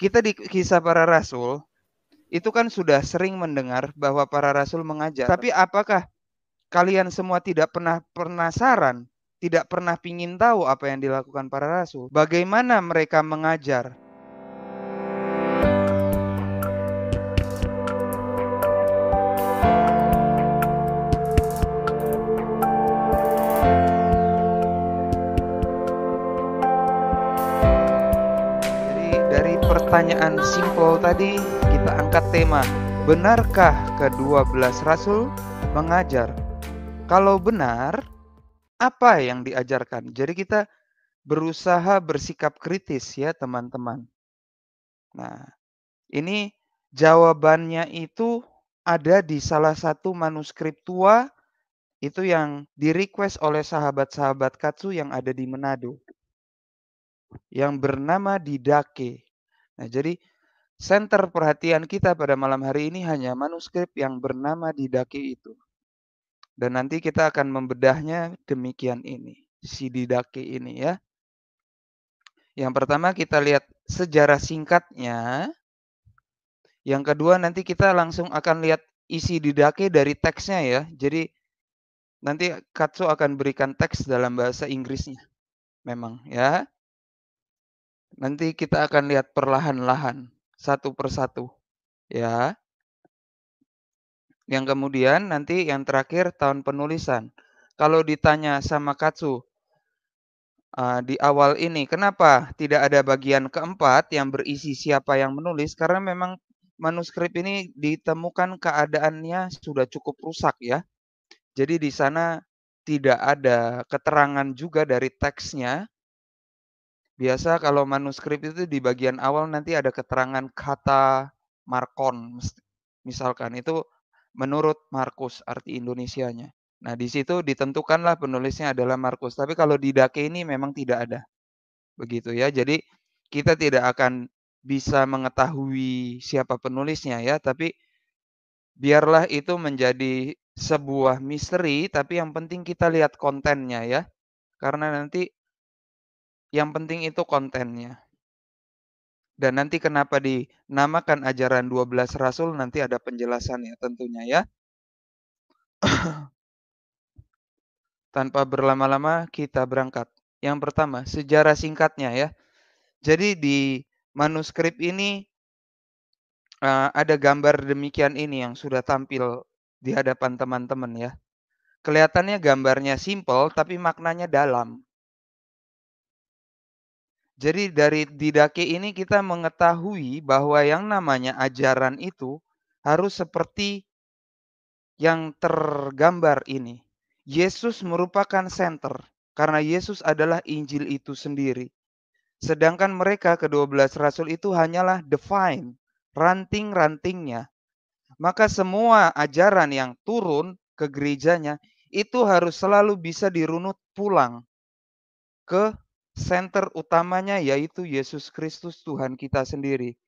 Kita di Kisah Para Rasul, itu kan sudah sering mendengar bahwa para rasul mengajar. Tapi apakah kalian semua tidak pernah penasaran, tidak pernah ingin tahu apa yang dilakukan para rasul? Bagaimana mereka mengajar? Jadi dari pertanyaan simpel tadi kita angkat tema, benarkah ke-12 rasul mengajar? Kalau benar, apa yang diajarkan? Jadi kita berusaha bersikap kritis ya teman-teman. Nah, ini jawabannya itu ada di salah satu manuskrip tua itu yang di-request oleh sahabat-sahabat Katsu yang ada di Manado. Yang bernama Didake. Nah, jadi center perhatian kita pada malam hari ini hanya manuskrip yang bernama Didake itu. Dan nanti kita akan membedahnya demikian ini, si Didake ini ya. Yang pertama kita lihat sejarah singkatnya. Yang kedua nanti kita langsung akan lihat isi Didake dari teksnya ya. Jadi nanti Katsu akan berikan teks dalam bahasa Inggrisnya. Memang ya. Nanti kita akan lihat perlahan-lahan satu persatu ya. Yang kemudian nanti yang terakhir tahun penulisan. Kalau ditanya sama Katsu di awal ini, kenapa tidak ada bagian keempat yang berisi siapa yang menulis? Karena memang manuskrip ini ditemukan keadaannya sudah cukup rusak ya. Jadi di sana tidak ada keterangan juga dari teksnya. Biasa kalau manuskrip itu di bagian awal nanti ada keterangan kata Markon, misalkan itu menurut Markus arti Indonesianya. Nah, di situ ditentukanlah penulisnya adalah Markus. Tapi kalau di Dake ini memang tidak ada. Begitu ya. Jadi kita tidak akan bisa mengetahui siapa penulisnya ya, tapi biarlah itu menjadi sebuah misteri, tapi yang penting kita lihat kontennya ya. Karena nanti yang penting itu kontennya. Dan nanti kenapa dinamakan ajaran 12 rasul nanti ada penjelasannya tentunya ya. Tanpa berlama-lama kita berangkat. Yang pertama, sejarah singkatnya ya. Jadi di manuskrip ini ada gambar demikian ini yang sudah tampil di hadapan teman-teman ya. Kelihatannya gambarnya simpel tapi maknanya dalam. Jadi dari Didake ini kita mengetahui bahwa yang namanya ajaran itu harus seperti yang tergambar ini. Yesus merupakan center karena Yesus adalah Injil itu sendiri. Sedangkan mereka ke-12 rasul itu hanyalah the vine, ranting-rantingnya. Maka semua ajaran yang turun ke gerejanya itu harus selalu bisa dirunut pulang ke center utamanya yaitu Yesus Kristus Tuhan kita sendiri.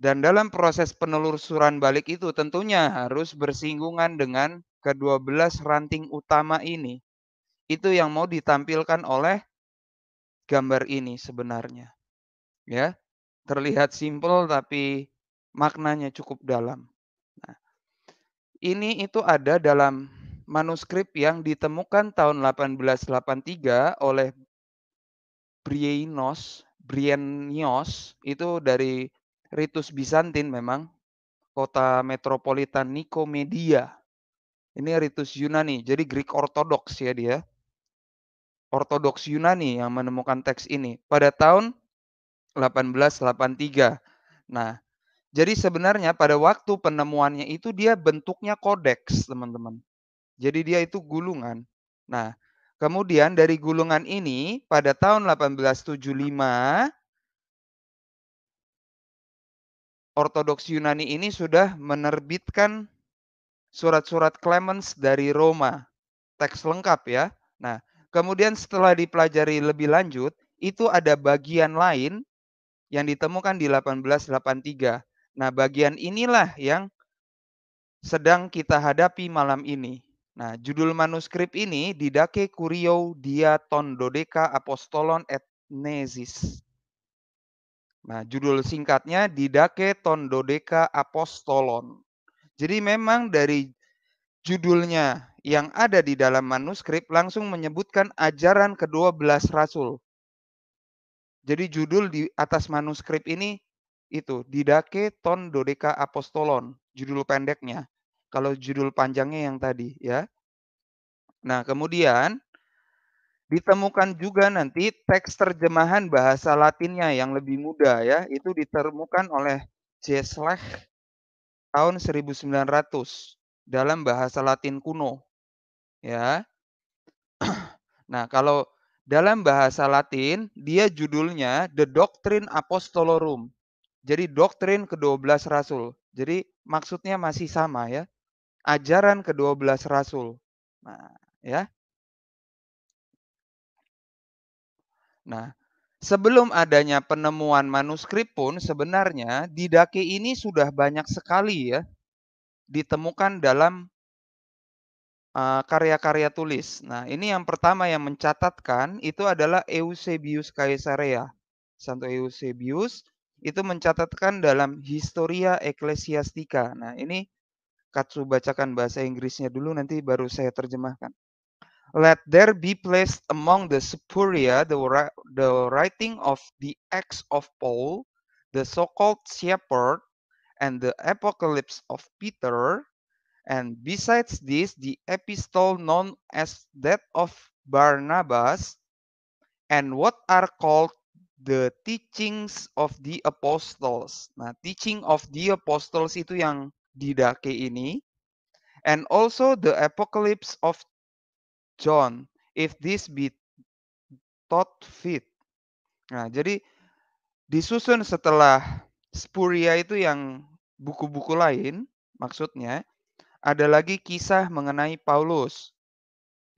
Dan dalam proses penelusuran balik itu tentunya harus bersinggungan dengan ke-12 ranting utama ini. Itu yang mau ditampilkan oleh gambar ini sebenarnya. Ya, terlihat simpel tapi maknanya cukup dalam. Nah, ini itu ada dalam manuskrip yang ditemukan tahun 1883 oleh Bryennios itu dari Ritus Bizantin memang, kota metropolitan Nikomedia. Ini ritus Yunani, jadi Greek Orthodox ya dia. Ortodoks Yunani yang menemukan teks ini pada tahun 1883. Nah, jadi sebenarnya pada waktu penemuannya itu dia bentuknya kodeks, teman-teman. Jadi dia itu gulungan. Nah, kemudian dari gulungan ini pada tahun 1875 Ortodoks Yunani ini sudah menerbitkan surat-surat Clemens dari Roma, teks lengkap ya. Nah, kemudian setelah dipelajari lebih lanjut, itu ada bagian lain yang ditemukan di 1883. Nah, bagian inilah yang sedang kita hadapi malam ini. Nah, judul manuskrip ini Didake Kurio dia ton dodeka apostolon et nesis. Nah, judul singkatnya Didake ton Dodeka Apostolon. Jadi memang dari judulnya yang ada di dalam manuskrip langsung menyebutkan ajaran ke-12 rasul. Jadi judul di atas manuskrip ini itu Didake ton Dodeka Apostolon, judul pendeknya. Kalau judul panjangnya yang tadi ya. Nah, kemudian ditemukan juga nanti teks terjemahan bahasa Latinnya yang lebih mudah ya, itu ditemukan oleh Zeslech tahun 1900 dalam bahasa Latin kuno ya. Nah, kalau dalam bahasa Latin dia judulnya The Doctrine Apostolorum. Jadi doktrin ke-12 rasul. Jadi maksudnya masih sama ya, ajaran ke-12 rasul. Nah, ya. Nah, sebelum adanya penemuan manuskrip pun sebenarnya Didake ini sudah banyak sekali ya ditemukan dalam karya-karya tulis. Nah, ini yang pertama yang mencatatkan itu adalah Eusebius Caesarea. Santo Eusebius itu mencatatkan dalam Historia Ecclesiastica. Nah, ini Katsu bacakan bahasa Inggrisnya dulu nanti baru saya terjemahkan. Let there be placed among the Spuria the writing of the Acts of Paul, the so-called Shepherd, and the Apocalypse of Peter, and besides this, the epistle known as that of Barnabas, and what are called the teachings of the apostles. Nah, teaching of the apostles itu yang Didake ini, and also the Apocalypse of John, if this be thought fit. Nah, jadi disusun setelah Spuria itu yang buku-buku lain, maksudnya ada lagi kisah mengenai Paulus,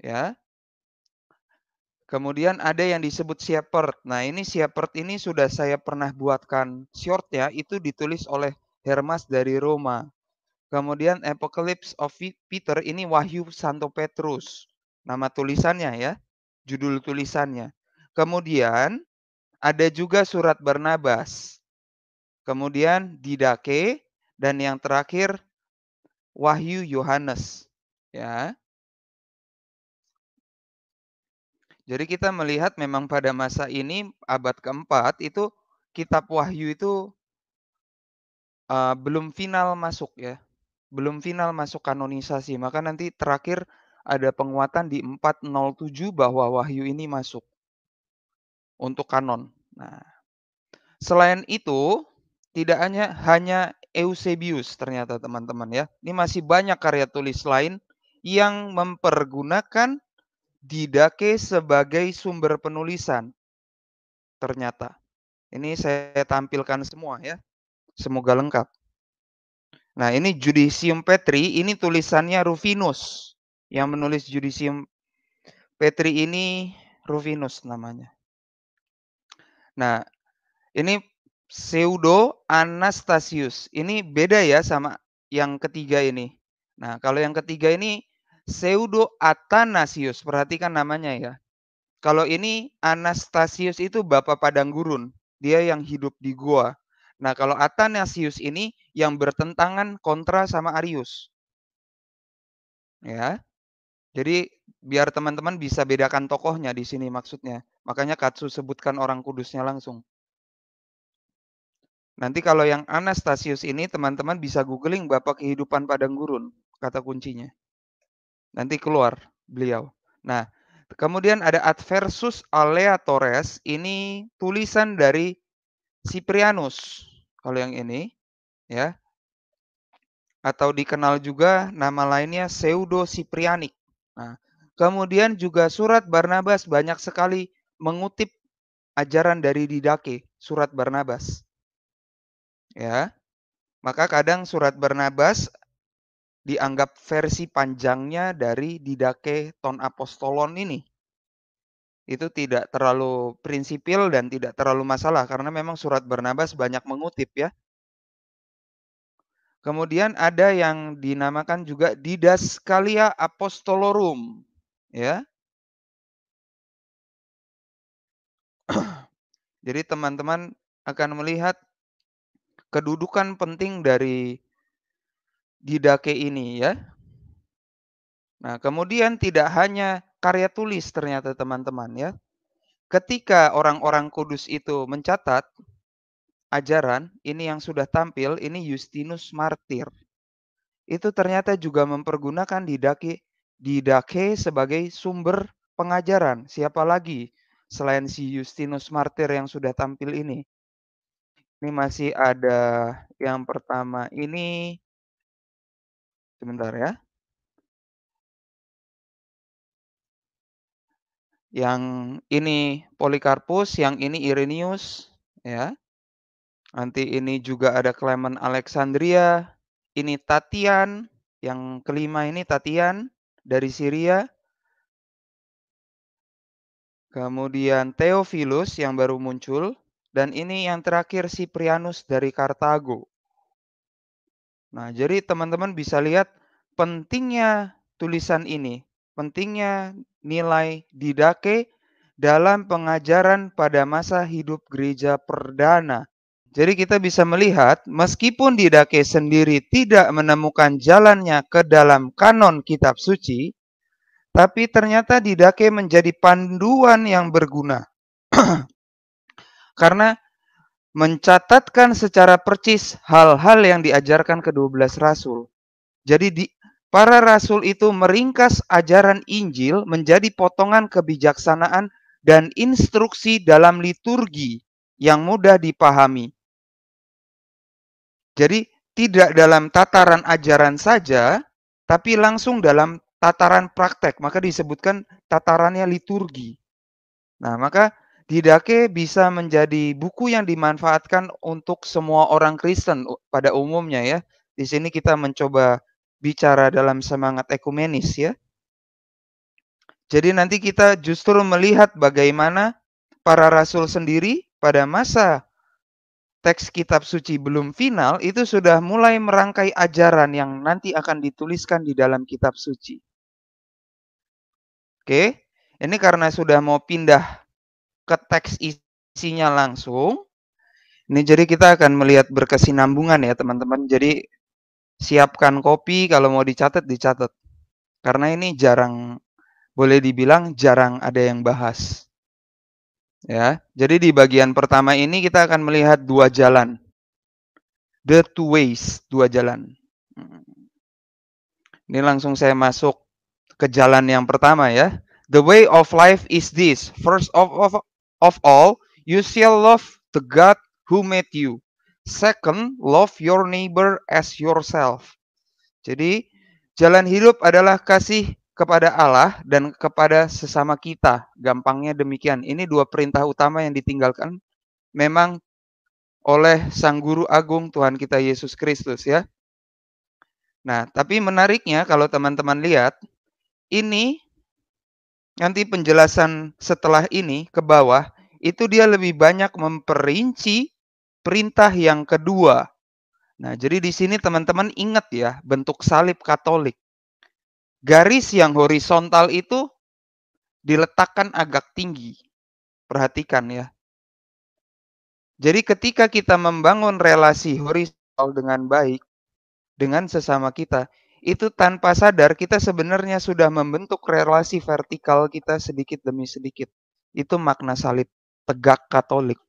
ya. Kemudian ada yang disebut Shepherd. Nah, ini Shepherd ini sudah saya pernah buatkan short ya, itu ditulis oleh Hermas dari Roma. Kemudian Apocalypse of Peter ini Wahyu Santo Petrus. Nama tulisannya ya, judul tulisannya. Kemudian ada juga surat Barnabas. Kemudian Didake dan yang terakhir Wahyu Yohanes. Ya. Jadi kita melihat memang pada masa ini abad keempat itu kitab Wahyu itu belum final masuk ya. Belum final masuk kanonisasi. Maka nanti terakhir ada penguatan di 407 bahwa Wahyu ini masuk untuk kanon. Nah, selain itu tidak hanya Eusebius ternyata teman-teman ya. Ini masih banyak karya tulis lain yang mempergunakan Didake sebagai sumber penulisan ternyata. Ini saya tampilkan semua ya. Semoga lengkap. Nah, ini Judicium Petri, ini tulisannya Rufinus. Yang menulis Judicium Petri ini Rufinus namanya. Nah, ini Pseudo Anastasius. Ini beda ya sama yang ketiga ini. Nah, kalau yang ketiga ini Pseudo Athanasius. Perhatikan namanya ya. Kalau ini Anastasius itu bapak padang gurun. Dia yang hidup di gua. Nah, kalau Athanasius ini yang bertentangan kontra sama Arius. Ya. Jadi biar teman-teman bisa bedakan tokohnya di sini maksudnya. Makanya Katsu sebutkan orang kudusnya langsung. Nanti kalau yang Anastasius ini teman-teman bisa googling Bapak Kehidupan Padang Gurun, kata kuncinya. Nanti keluar beliau. Nah, kemudian ada Adversus Aleatores, ini tulisan dari Cyprianus. Kalau yang ini, ya. Atau dikenal juga nama lainnya Pseudo Cyprianic. Nah, kemudian juga surat Barnabas banyak sekali mengutip ajaran dari Didake, surat Barnabas. Ya. Maka kadang surat Barnabas dianggap versi panjangnya dari Didake ton Apostolon ini. Itu tidak terlalu prinsipil dan tidak terlalu masalah karena memang surat Barnabas banyak mengutip ya. Kemudian ada yang dinamakan juga Didascalia Apostolorum, ya. Jadi teman-teman akan melihat kedudukan penting dari Didache ini ya. Nah, kemudian tidak hanya karya tulis ternyata teman-teman ya. Ketika orang-orang kudus itu mencatat ajaran, ini yang sudah tampil, ini Justinus Martir. Itu ternyata juga mempergunakan Didache sebagai sumber pengajaran. Siapa lagi selain si Justinus Martir yang sudah tampil ini? Ini masih ada yang pertama ini, sebentar ya. Yang ini Polikarpus, yang ini Irenaeus, ya. Nanti ini juga ada Clement Alexandria, ini Tatian, yang kelima ini Tatian dari Syria. Kemudian Theophilus yang baru muncul, dan ini yang terakhir Cyprianus dari Kartago. Nah, jadi teman-teman bisa lihat pentingnya tulisan ini, pentingnya nilai Didache dalam pengajaran pada masa hidup gereja perdana. Jadi kita bisa melihat meskipun Didache sendiri tidak menemukan jalannya ke dalam kanon kitab suci, tapi ternyata Didache menjadi panduan yang berguna. Karena mencatatkan secara percis hal-hal yang diajarkan ke-12 rasul. Jadi para rasul itu meringkas ajaran Injil menjadi potongan kebijaksanaan dan instruksi dalam liturgi yang mudah dipahami. Jadi tidak dalam tataran ajaran saja, tapi langsung dalam tataran praktek. Maka disebutkan tatarannya liturgi. Nah, maka Didache bisa menjadi buku yang dimanfaatkan untuk semua orang Kristen pada umumnya ya. Di sini kita mencoba bicara dalam semangat ekumenis ya. Jadi nanti kita justru melihat bagaimana para rasul sendiri pada masa teks kitab suci belum final itu sudah mulai merangkai ajaran yang nanti akan dituliskan di dalam kitab suci. Oke, ini karena sudah mau pindah ke teks isinya langsung. Ini jadi kita akan melihat berkesinambungan ya teman-teman. Jadi siapkan kopi kalau mau dicatat, dicatat. Karena ini jarang, boleh dibilang jarang ada yang bahas. Ya, jadi di bagian pertama ini kita akan melihat dua jalan. The two ways, dua jalan. Ini langsung saya masuk ke jalan yang pertama ya. The way of life is this. First of all, you shall love the God who made you. Second, love your neighbor as yourself. Jadi, jalan hidup adalah kasih kepada Allah dan kepada sesama kita. Gampangnya demikian. Ini dua perintah utama yang ditinggalkan memang oleh Sang Guru Agung Tuhan kita Yesus Kristus ya. Nah, tapi menariknya kalau teman-teman lihat, ini nanti penjelasan setelah ini ke bawah, itu dia lebih banyak memperinci perintah yang kedua. Nah, jadi di sini teman-teman ingat ya, bentuk salib Katolik. Garis yang horizontal itu diletakkan agak tinggi. Perhatikan ya. Jadi ketika kita membangun relasi horizontal dengan baik, dengan sesama kita, itu tanpa sadar kita sebenarnya sudah membentuk relasi vertikal kita sedikit demi sedikit. Itu makna salib tegak Katolik.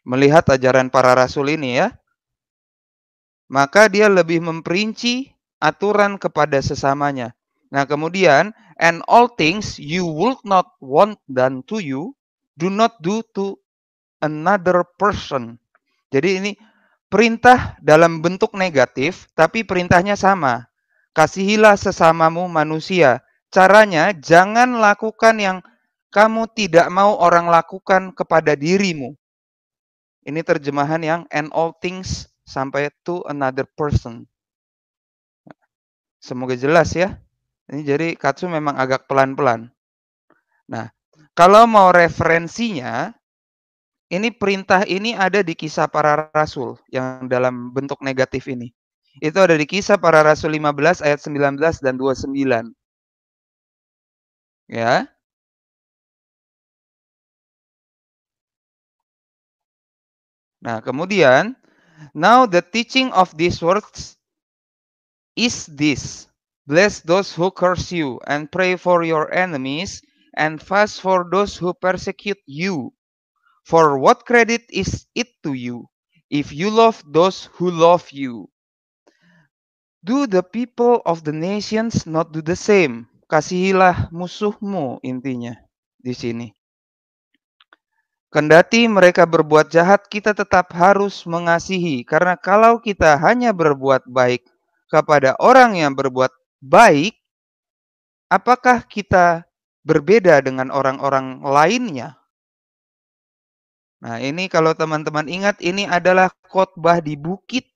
Melihat ajaran para rasul ini ya, maka dia lebih memperinci aturan kepada sesamanya. Nah, kemudian, and all things you would not want done to you, do not do to another person. Jadi ini perintah dalam bentuk negatif, tapi perintahnya sama. Kasihilah sesamamu manusia. Caranya jangan lakukan yang kamu tidak mau orang lakukan kepada dirimu. Ini terjemahan yang and all things sampai to another person. Semoga jelas ya. Ini jadi Katsu memang agak pelan-pelan. Nah, kalau mau referensinya, ini perintah ini ada di Kisah Para Rasul yang dalam bentuk negatif ini. Itu ada di Kisah Para Rasul 15 ayat 19 dan 29. Ya. Nah, kemudian, now the teaching of these words is this: bless those who curse you, and pray for your enemies, and fast for those who persecute you. For what credit is it to you if you love those who love you? Do the people of the nations not do the same? Kasihilah musuhmu, intinya di sini. Kendati mereka berbuat jahat, kita tetap harus mengasihi. Karena kalau kita hanya berbuat baik kepada orang yang berbuat baik, apakah kita berbeda dengan orang-orang lainnya? Nah, ini kalau teman-teman ingat, ini adalah khotbah di bukit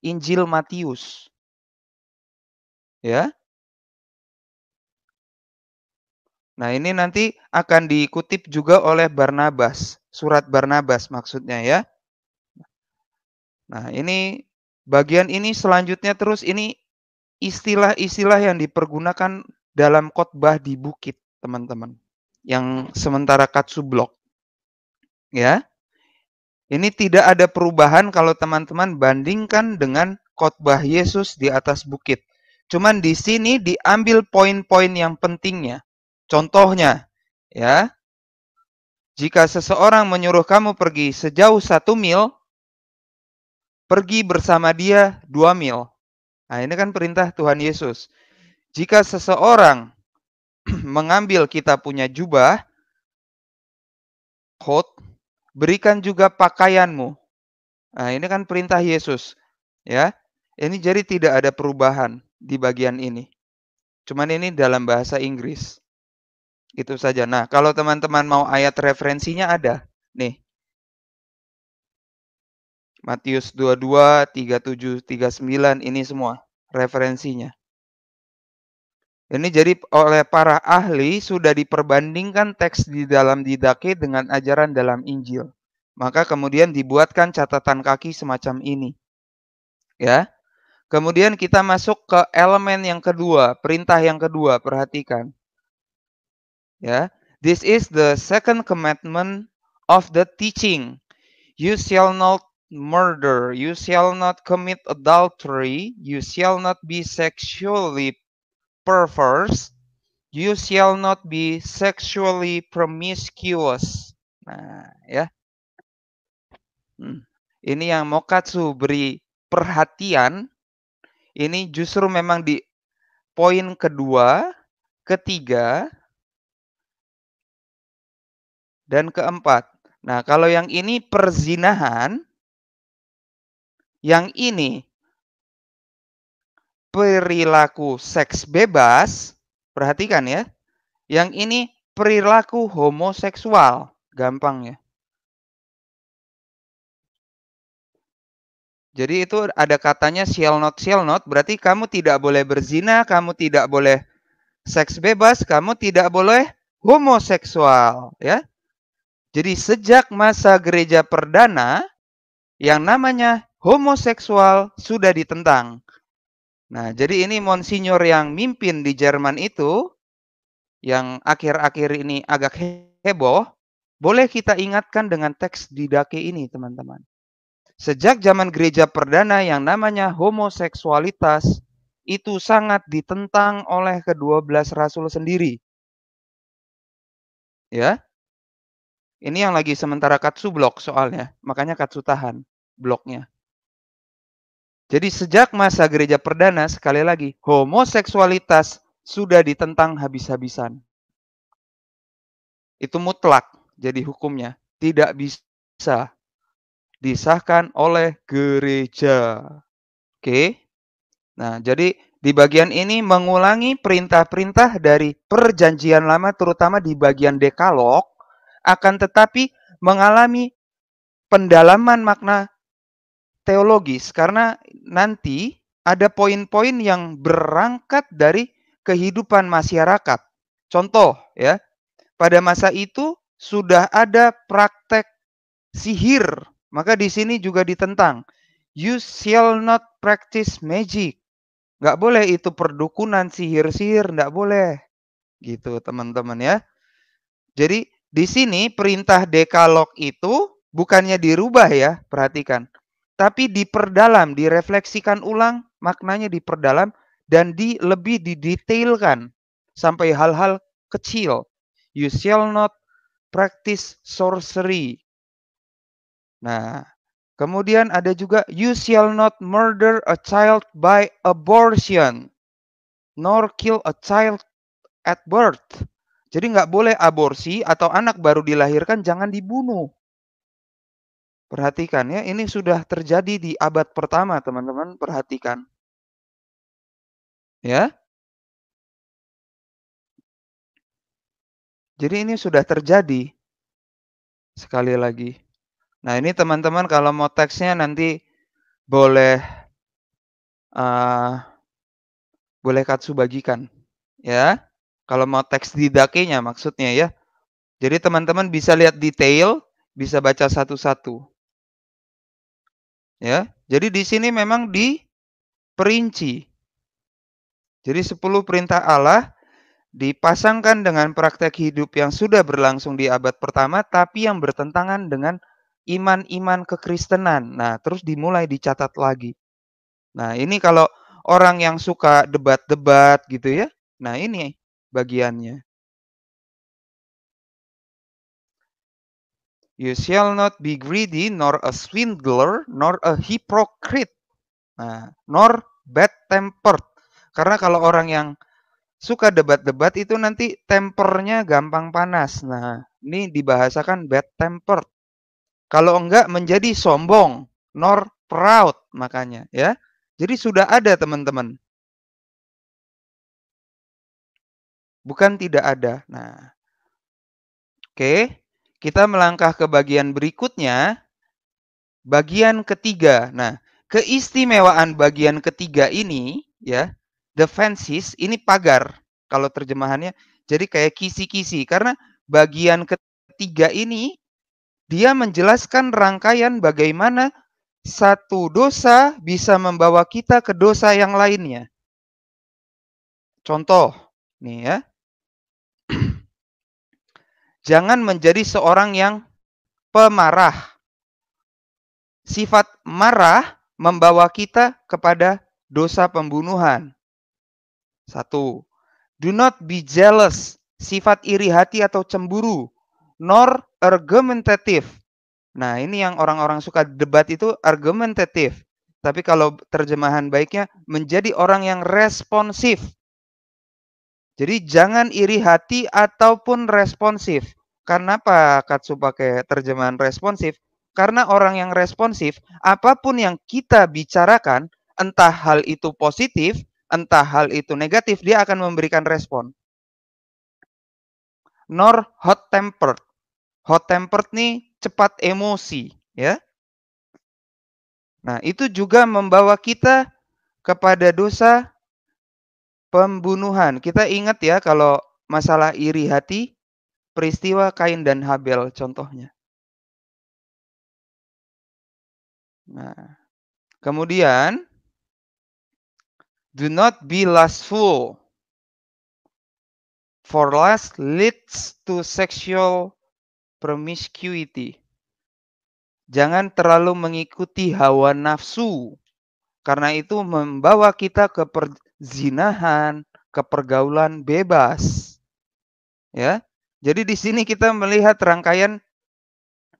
Injil Matius. Ya. Nah, ini nanti akan dikutip juga oleh Barnabas, surat Barnabas maksudnya ya. Nah, ini bagian ini selanjutnya terus ini istilah-istilah yang dipergunakan dalam khotbah di bukit, teman-teman. Yang sementara Katsu Blok. Ya. Ini tidak ada perubahan kalau teman-teman bandingkan dengan khotbah Yesus di atas bukit. Cuman di sini diambil poin-poin yang pentingnya. Contohnya, ya, jika seseorang menyuruh kamu pergi sejauh 1 mil, pergi bersama dia 2 mil. Nah, ini kan perintah Tuhan Yesus. Jika seseorang mengambil kita punya jubah, coat, berikan juga pakaianmu. Nah, ini kan perintah Yesus. Ya, ini jadi tidak ada perubahan di bagian ini. Cuman ini dalam bahasa Inggris. Itu saja. Nah, kalau teman-teman mau ayat referensinya ada. Nih. Matius 22, 37, 39 ini semua referensinya. Ini jadi oleh para ahli sudah diperbandingkan teks di dalam Didache dengan ajaran dalam Injil. Maka kemudian dibuatkan catatan kaki semacam ini. Ya. Kemudian kita masuk ke elemen yang kedua, perintah yang kedua, perhatikan. Ya, this is the second commandment of the teaching. You shall not murder, you shall not commit adultery, you shall not be sexually perverse, you shall not be sexually promiscuous. Nah, ya. Ini yang Mokatsu beri perhatian. Ini justru memang di poin kedua, ketiga, dan keempat. Nah, kalau yang ini perzinahan, yang ini perilaku seks bebas, perhatikan ya. Yang ini perilaku homoseksual, gampang ya. Jadi itu ada katanya shall not, berarti kamu tidak boleh berzina, kamu tidak boleh seks bebas, kamu tidak boleh homoseksual, ya. Jadi sejak masa gereja perdana, yang namanya homoseksual sudah ditentang. Nah, jadi ini Monsinyur yang mimpin di Jerman itu, yang akhir-akhir ini agak heboh, boleh kita ingatkan dengan teks Didache ini, teman-teman. Sejak zaman gereja perdana yang namanya homoseksualitas itu sangat ditentang oleh ke-12 rasul sendiri. Ya. Ini yang lagi sementara Katsu blok soalnya, makanya Katsu tahan bloknya. Jadi sejak masa gereja perdana, sekali lagi, homoseksualitas sudah ditentang habis-habisan. Itu mutlak jadi hukumnya. Tidak bisa disahkan oleh gereja. Oke. Nah, jadi di bagian ini mengulangi perintah-perintah dari perjanjian lama, terutama di bagian dekalog, akan tetapi mengalami pendalaman makna teologis, karena nanti ada poin-poin yang berangkat dari kehidupan masyarakat. Contoh ya, pada masa itu sudah ada praktek sihir, maka di sini juga ditentang. You shall not practice magic. Nggak boleh itu perdukunan, sihir-sihir, nggak boleh. Gitu teman-teman ya. Jadi di sini perintah dekalog itu Bukannya dirubah ya, perhatikan. Tapi diperdalam, direfleksikan ulang, maknanya diperdalam dan lebih didetailkan sampai hal-hal kecil. You shall not practice sorcery. Nah, kemudian ada juga you shall not murder a child by abortion, nor kill a child at birth. Jadi nggak boleh aborsi atau anak baru dilahirkan jangan dibunuh. Perhatikan ya, ini sudah terjadi di abad pertama, teman-teman. Perhatikan. Ya. Jadi ini sudah terjadi. Sekali lagi. Nah, ini teman-teman kalau mau teksnya nanti boleh boleh Katsu bagikan, ya. Kalau mau teks didakenya maksudnya ya. Jadi teman-teman bisa lihat detail, bisa baca satu-satu. Ya. Jadi di sini memang diperinci. Jadi 10 perintah Allah dipasangkan dengan praktek hidup yang sudah berlangsung di abad pertama, tapi yang bertentangan dengan iman-iman kekristenan. Nah, terus dimulai dicatat lagi. Nah, ini kalau orang yang suka debat-debat gitu ya. Nah, ini bagiannya. You shall not be greedy, nor a swindler, nor a hypocrite. Nah, nor bad-tempered. Karena kalau orang yang suka debat-debat itu nanti tempernya gampang panas. Nah, ini dibahasakan bad-tempered. Kalau enggak menjadi sombong, nor proud makanya ya. Jadi sudah ada teman-teman. Bukan tidak ada. Nah, oke. Kita melangkah ke bagian berikutnya. Bagian ketiga. Nah, keistimewaan bagian ketiga ini ya, defenses ini pagar kalau terjemahannya. Jadi kayak kisi-kisi karena bagian ketiga ini dia menjelaskan rangkaian bagaimana satu dosa bisa membawa kita ke dosa yang lainnya. Contoh, nih ya. Jangan menjadi seorang yang pemarah. Sifat marah membawa kita kepada dosa pembunuhan. 1. Do not be jealous. Sifat iri hati atau cemburu. Nor argumentative. Nah, ini yang orang-orang suka debat itu argumentative. Tapi kalau terjemahan baiknya menjadi orang yang responsif. Jadi jangan iri hati ataupun responsif. Karena apa Katsu pakai terjemahan responsif? Karena orang yang responsif, apapun yang kita bicarakan, entah hal itu positif, entah hal itu negatif, dia akan memberikan respon. Nor hot tempered. Hot tempered nih cepat emosi, ya. Nah, itu juga membawa kita kepada dosa pembunuhan. Kita ingat ya kalau masalah iri hati, peristiwa Kain dan Habel contohnya. Nah, kemudian do not be lustful, for lust leads to sexual promiscuity. Jangan terlalu mengikuti hawa nafsu, karena itu membawa kita ke perzinahan, ke pergaulan bebas. Ya. Jadi di sini kita melihat rangkaian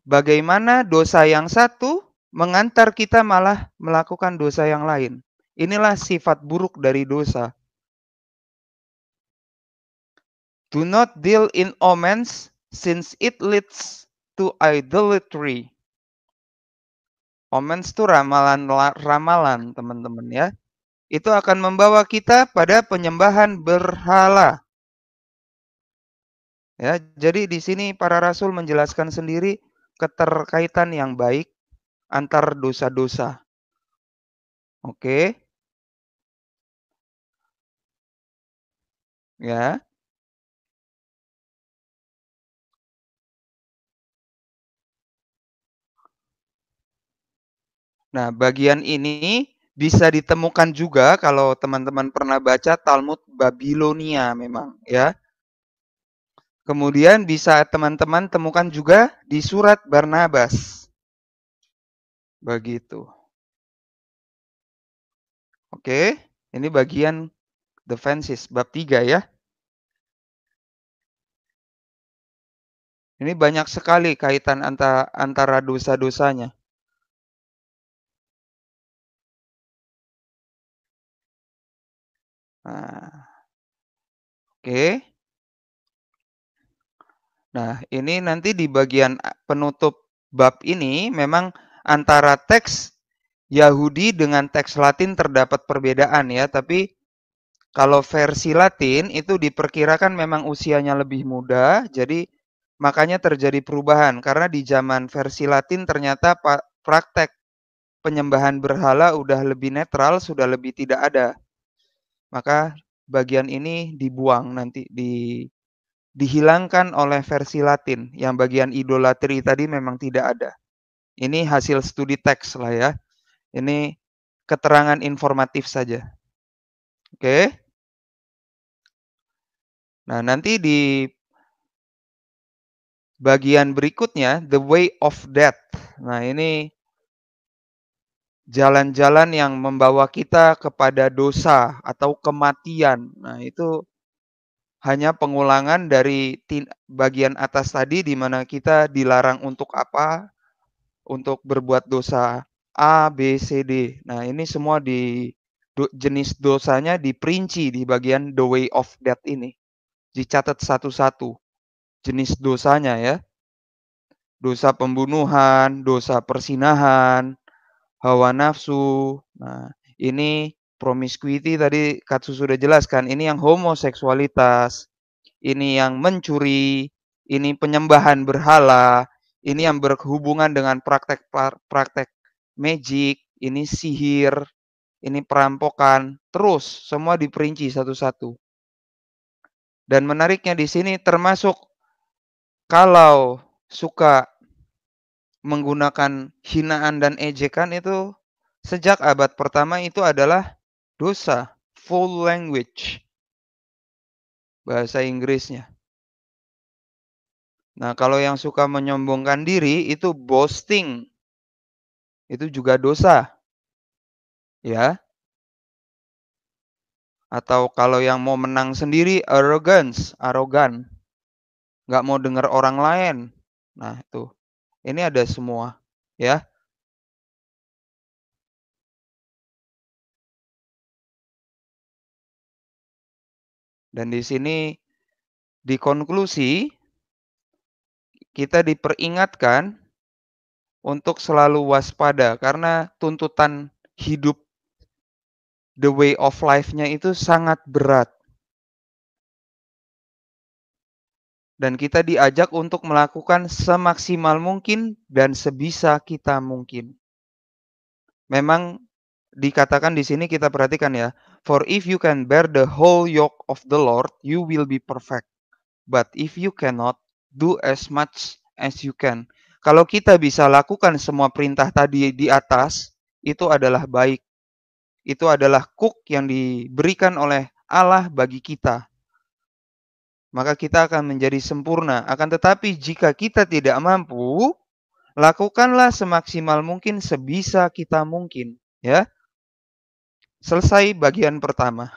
bagaimana dosa yang satu mengantar kita malah melakukan dosa yang lain. Inilah sifat buruk dari dosa. Do not deal in omens, since it leads to idolatry. Omens itu ramalan, teman-teman ya. Itu akan membawa kita pada penyembahan berhala. Ya, jadi di sini para rasul menjelaskan sendiri keterkaitan yang baik antar dosa-dosa. Oke. Ya. Nah, bagian ini bisa ditemukan juga kalau teman-teman pernah baca Talmud Babilonia memang ya. Kemudian bisa teman-teman temukan juga di surat Barnabas. Begitu. Oke, ini bagian defenses bab 3 ya. Ini banyak sekali kaitan antara dosa-dosanya. Nah, oke. Nah, ini nanti di bagian penutup bab ini memang antara teks Yahudi dengan teks Latin terdapat perbedaan ya, tapi kalau versi Latin itu diperkirakan memang usianya lebih muda, jadi makanya terjadi perubahan karena di zaman versi Latin ternyata praktek penyembahan berhala udah lebih netral, sudah lebih tidak ada. Maka bagian ini dibuang nanti dihilangkan oleh versi Latin. Yang bagian idolatri tadi memang tidak ada. Ini hasil studi teks lah ya. Ini keterangan informatif saja. Oke. Nah, nanti di bagian berikutnya, the way of death. Nah, ini jalan-jalan yang membawa kita kepada dosa atau kematian. Nah, itu hanya pengulangan dari bagian atas tadi di mana kita dilarang untuk apa? Untuk berbuat dosa A, B, C, D. Nah, ini semua jenis dosanya diperinci di bagian the way of death ini. Dicatat satu-satu jenis dosanya ya. Dosa pembunuhan, dosa persinahan, hawa nafsu. Nah, ini promiscuity tadi Katsu sudah jelaskan. Ini yang homoseksualitas, ini yang mencuri, ini penyembahan berhala, ini yang berhubungan dengan praktek magic, ini sihir, ini perampokan, terus semua diperinci satu-satu. Dan menariknya di sini termasuk kalau suka menggunakan hinaan dan ejekan itu sejak abad pertama itu adalah dosa, foul language, bahasa Inggrisnya. Nah, kalau yang suka menyombongkan diri itu boasting. Itu juga dosa, ya. Atau kalau yang mau menang sendiri arrogance, arogan. Nggak mau dengar orang lain. Nah, itu. Ini ada semua, ya. Dan di sini di konklusi kita diperingatkan untuk selalu waspada karena tuntutan hidup the way of life-nya itu sangat berat. Dan kita diajak untuk melakukan semaksimal mungkin dan sebisa kita mungkin. Memang dikatakan di sini kita perhatikan ya, for if you can bear the whole yoke of the Lord, you will be perfect. But if you cannot, do as much as you can. Kalau kita bisa lakukan semua perintah tadi di atas, itu adalah baik. Itu adalah cook yang diberikan oleh Allah bagi kita. Maka kita akan menjadi sempurna. Akan tetapi jika kita tidak mampu, lakukanlah semaksimal mungkin sebisa kita mungkin, ya. Selesai bagian pertama.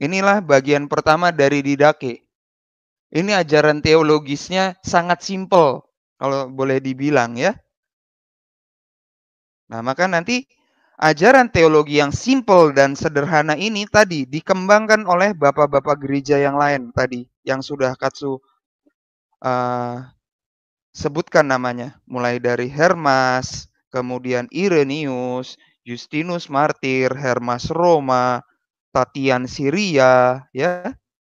Inilah bagian pertama dari Didake. Ini ajaran teologisnya sangat simpel, kalau boleh dibilang ya. Nah, maka nanti ajaran teologi yang simpel dan sederhana ini tadi dikembangkan oleh bapak-bapak gereja yang lain tadi, yang sudah Katsu sebutkan namanya. Mulai dari Hermas, kemudian Irenaeus, Justinus Martir, Hermas Roma, Tatian Syria, ya,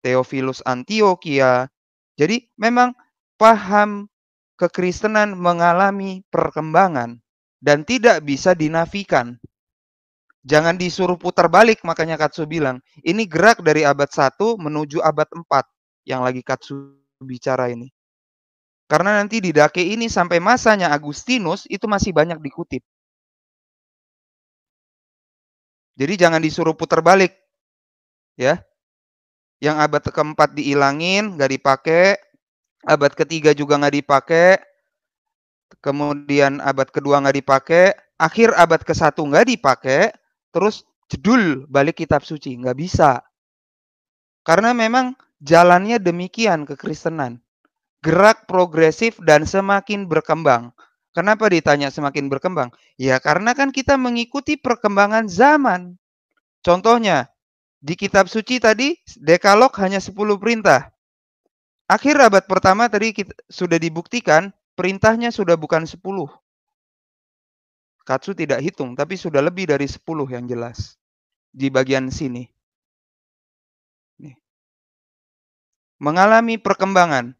Theophilus Antioquia. Jadi memang paham kekristenan mengalami perkembangan dan tidak bisa dinafikan. Jangan disuruh putar balik, makanya Katsu bilang, ini gerak dari abad 1 menuju abad 4 yang lagi Katsu bicara ini. Karena nanti di Dake ini sampai masanya Agustinus itu masih banyak dikutip. Jadi jangan disuruh putar balik. Ya. Yang abad keempat diilangin, nggak dipakai. Abad ketiga juga nggak dipakai. kemudian abad kedua nggak dipakai, akhir abad ke-1 nggak dipakai, terus jedul balik kitab suci, nggak bisa. Karena memang jalannya demikian kekristenan. Gerak progresif dan semakin berkembang. Kenapa ditanya semakin berkembang? Ya karena kan kita mengikuti perkembangan zaman. Contohnya, di kitab suci tadi Dekalog hanya 10 perintah. Akhir abad pertama tadi sudah dibuktikan perintahnya sudah bukan 10. Katsu tidak hitung, tapi sudah lebih dari 10 yang jelas. Di bagian sini. Nih. Mengalami perkembangan.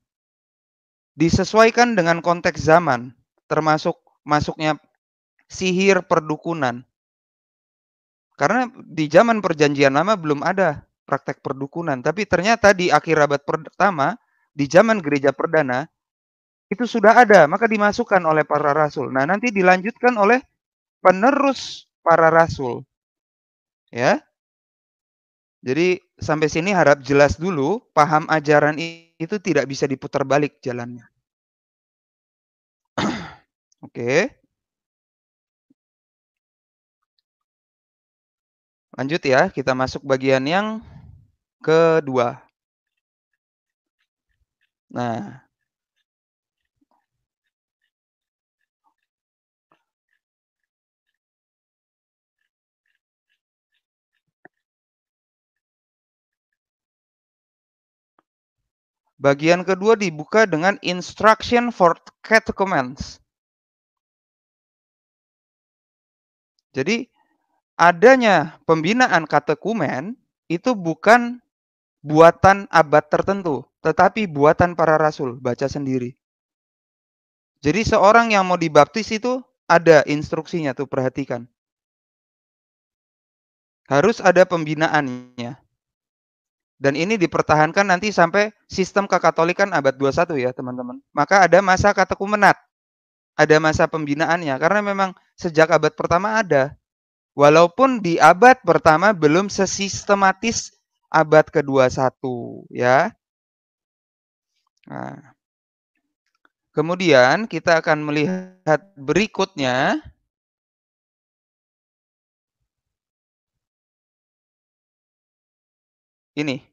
Disesuaikan dengan konteks zaman, termasuk masuknya sihir perdukunan. Karena di zaman perjanjian lama belum ada praktek perdukunan, tapi ternyata di akhir abad pertama, di zaman gereja perdana, itu sudah ada, maka dimasukkan oleh para rasul. Nah, nanti dilanjutkan oleh penerus para rasul. Ya. Jadi sampai sini harap jelas dulu, paham ajaran itu tidak bisa diputar balik jalannya. Oke. Lanjut ya, kita masuk bagian yang kedua. Nah, bagian kedua dibuka dengan instruction for catechumens. Jadi, adanya pembinaan katekumen itu bukan buatan abad tertentu, tetapi buatan para rasul, baca sendiri. Jadi seorang yang mau dibaptis itu ada instruksinya tuh, perhatikan. Harus ada pembinaannya. Dan ini dipertahankan nanti sampai sistem kekatolikan abad 21 ya, teman-teman. Maka ada masa katekumenat. Ada masa pembinaannya karena memang sejak abad pertama ada. Walaupun di abad pertama belum sesistematis abad ke-21 ya. Nah, kemudian kita akan melihat berikutnya. Ini.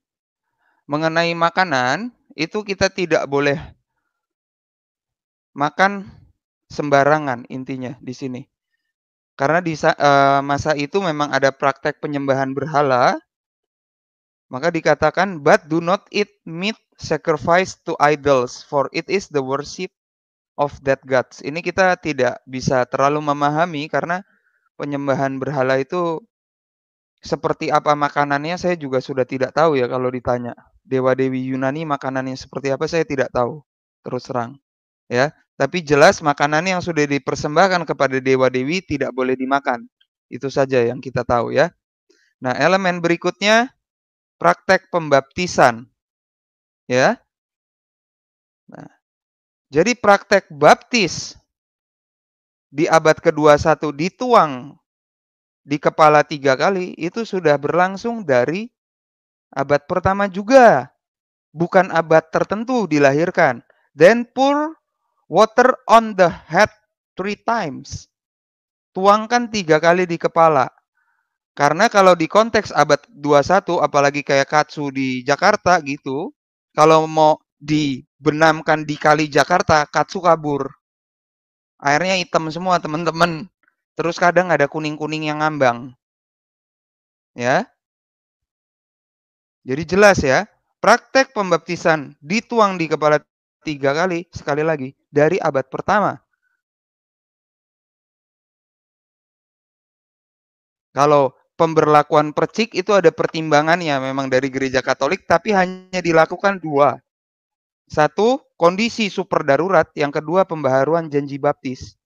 Mengenai makanan, itu kita tidak boleh makan sembarangan intinya di sini. Karena di masa itu memang ada praktek penyembahan berhala, maka dikatakan, "But do not eat meat sacrificed to idols, for it is the worship of that gods." Ini kita tidak bisa terlalu memahami karena penyembahan berhala itu seperti apa makanannya saya juga sudah tidak tahu ya kalau ditanya. Dewa-dewi Yunani makanannya seperti apa saya tidak tahu, terus terang. Ya, tapi jelas makanan yang sudah dipersembahkan kepada dewa-dewi tidak boleh dimakan. Itu saja yang kita tahu ya. Nah, elemen berikutnya praktek pembaptisan. Ya. Nah, jadi praktek baptis di abad ke-21 dituang di kepala 3 kali itu sudah berlangsung dari abad pertama juga. Bukan abad tertentu dilahirkan. Then pour water on the head 3 times. Tuangkan 3 kali di kepala. Karena kalau di konteks abad 21, apalagi kayak Katsu di Jakarta gitu, kalau mau dibenamkan di kali Jakarta, Katsu kabur. Airnya hitam semua teman-teman. Terus kadang ada kuning-kuning yang ngambang. Ya. Jadi jelas ya, praktek pembaptisan dituang di kepala 3 kali, sekali lagi, dari abad pertama. Kalau pemberlakuan percik itu ada pertimbangannya memang dari gereja Katolik, tapi hanya dilakukan 2. 1, kondisi super darurat, yang kedua pembaharuan janji baptis.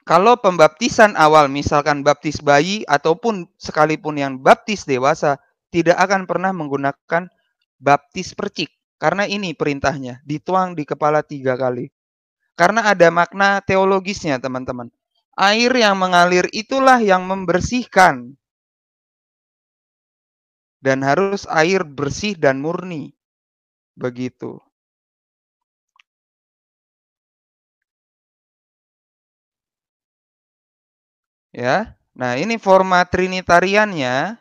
Kalau pembaptisan awal, misalkan baptis bayi ataupun sekalipun yang baptis dewasa, tidak akan pernah menggunakan baptis percik. Karena ini perintahnya, dituang di kepala 3 kali. Karena ada makna teologisnya, teman-teman. Air yang mengalir itulah yang membersihkan. Dan harus air bersih dan murni. Begitu. Ya. Nah, ini forma trinitariannya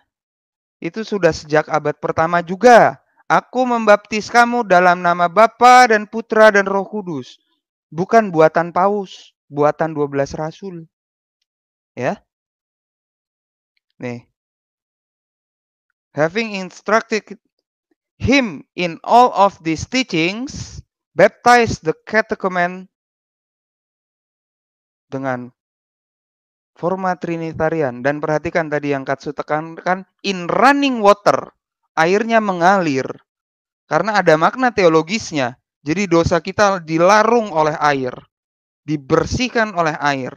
itu sudah sejak abad pertama juga. Aku membaptis kamu dalam nama Bapa dan Putra dan Roh Kudus. Bukan buatan Paus, buatan 12 rasul. Ya. Nih, having instructed him in all of these teachings, baptize the catechumen dengan forma trinitarian. Dan perhatikan tadi yang Katsu tekankan, in running water, airnya mengalir. Karena ada makna teologisnya. Jadi dosa kita dilarung oleh air, dibersihkan oleh air,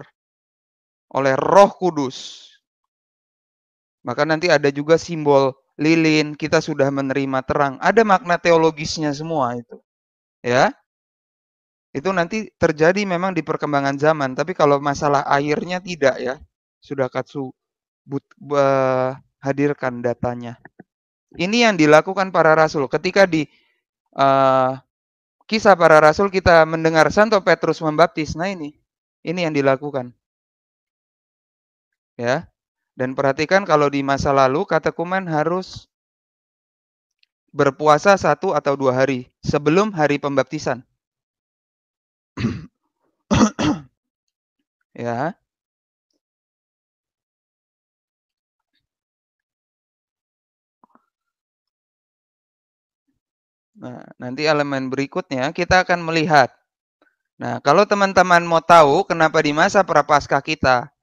oleh Roh Kudus. Maka nanti ada juga simbol lilin, kita sudah menerima terang. Ada makna teologisnya semua itu. Ya. Itu nanti terjadi memang di perkembangan zaman, tapi kalau masalah airnya tidak ya. Sudah Katsu hadirkan datanya. Ini yang dilakukan para rasul. Ketika di Kisah Para Rasul kita mendengar Santo Petrus membaptis. Nah ini yang dilakukan. Ya. Dan perhatikan kalau di masa lalu katekumen harus berpuasa 1 atau 2 hari sebelum hari pembaptisan. Ya. Nah, nanti elemen berikutnya kita akan melihat. Nah, kalau teman-teman mau tahu kenapa di masa Prapaskah kita